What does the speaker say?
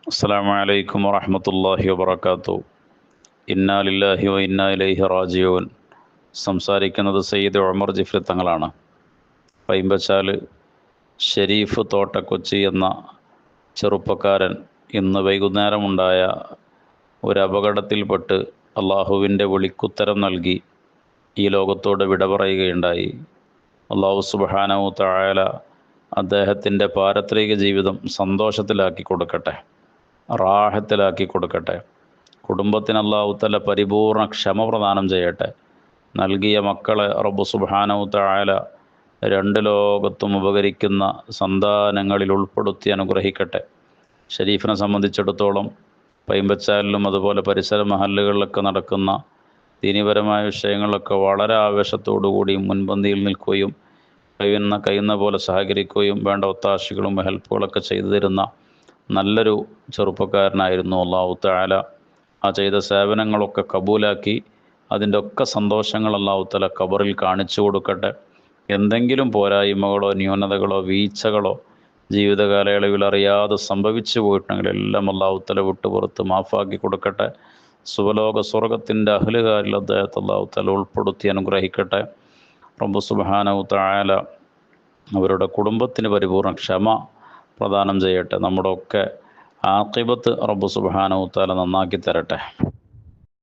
അസ്സലാമു അലൈക്കും വറഹ്മത്തുള്ളാഹി വബറകാതുഹു. ഇന്നാ ലില്ലാഹി വ ഇന്നാ ഇലൈഹി റാജിഊൻ. സംസാരിക്കുന്നത് സയ്യിദ് ഉമർ ജിഫ്രി തങ്ങളാണ്. പൈമ്പച്ചാൽ ഷെരീഫ് തോട്ടക്കൊച്ചി എന്ന ചെറുപ്പക്കാരൻ ഇന്ന് വൈകുന്നേരമുണ്ടായ ഒരു അപകടത്തിൽപ്പെട്ട് അള്ളാഹുവിൻ്റെ വിളിക്കുത്തരം നൽകി ഈ ലോകത്തോട് വിട പറയുകയുണ്ടായി. അള്ളാഹു സുബ്ഹാനഹു തആല അദ്ദേഹത്തിൻ്റെ പാരത്രിക ജീവിതം സന്തോഷത്തിലാക്കി കൊടുക്കട്ടെ, റാഹത്തിലാക്കി കൊടുക്കട്ടെ. കുടുംബത്തിന് അല്ലാഹു തആല പരിപൂർണ ക്ഷമ പ്രദാനം ചെയ്യട്ടെ. നൽകിയ മക്കളെ റബ്ബ് സുബ്ഹാനഹു തആല രണ്ട് ലോകത്തും ഉപകരിക്കുന്ന സന്താനങ്ങളിൽ ഉൾപ്പെടുത്തി അനുഗ്രഹിക്കട്ടെ. ഷരീഫിനെ സംബന്ധിച്ചിടത്തോളം പൈമ്പച്ചാലിലും അതുപോലെ പരിസര മഹല്ലുകളിലൊക്കെ നടക്കുന്ന ദീനീപരമായ വിഷയങ്ങളിലൊക്കെ വളരെ ആവേശത്തോടു കൂടി മുൻപന്തിയിൽ നിൽക്കുകയും കഴിയുന്ന പോലെ സഹകരിക്കുകയും വേണ്ട ഒത്താശകളും ഹെൽപ്പുകളൊക്കെ ചെയ്തു തരുന്ന നല്ലൊരു ചെറുപ്പക്കാരനായിരുന്നു. അല്ലാഹു തആല ആ ചെയ്ത സേവനങ്ങളൊക്കെ കബൂലാക്കി അതിൻ്റെ ഒക്കെ സന്തോഷങ്ങൾ അല്ലാഹു തആല ഖബറിൽ കാണിച്ചു കൊടുക്കട്ടെ. എന്തെങ്കിലും പോരായ്മകളോ ന്യൂനതകളോ വീഴ്ചകളോ ജീവിത കാലയളവിൽ അറിയാതെ സംഭവിച്ചു പോയിട്ടുണ്ടെങ്കിൽ എല്ലാം അല്ലാഹു തആല വിട്ടുപുറത്ത് മാഫാക്കി കൊടുക്കട്ടെ. സുവലോക സ്വർഗത്തിൻ്റെ അഹ്ലുകാരിൽ അദ്ദേഹത്തെ അല്ലാഹു തആല ഉൾപ്പെടുത്തി അനുഗ്രഹിക്കട്ടെ. റബ്ബ് സുബ്ഹാനഹു തആല അവരുടെ കുടുംബത്തിന് പരിപൂർണ്ണ ക്ഷമ പ്രദാനം ചെയ്യട്ടെ. നമ്മുടെ ഒക്കെ ആഖിബത്ത് റബ്ബ് സുബ്ഹാനഹു തആല നന്നാക്കി തരട്ടെ.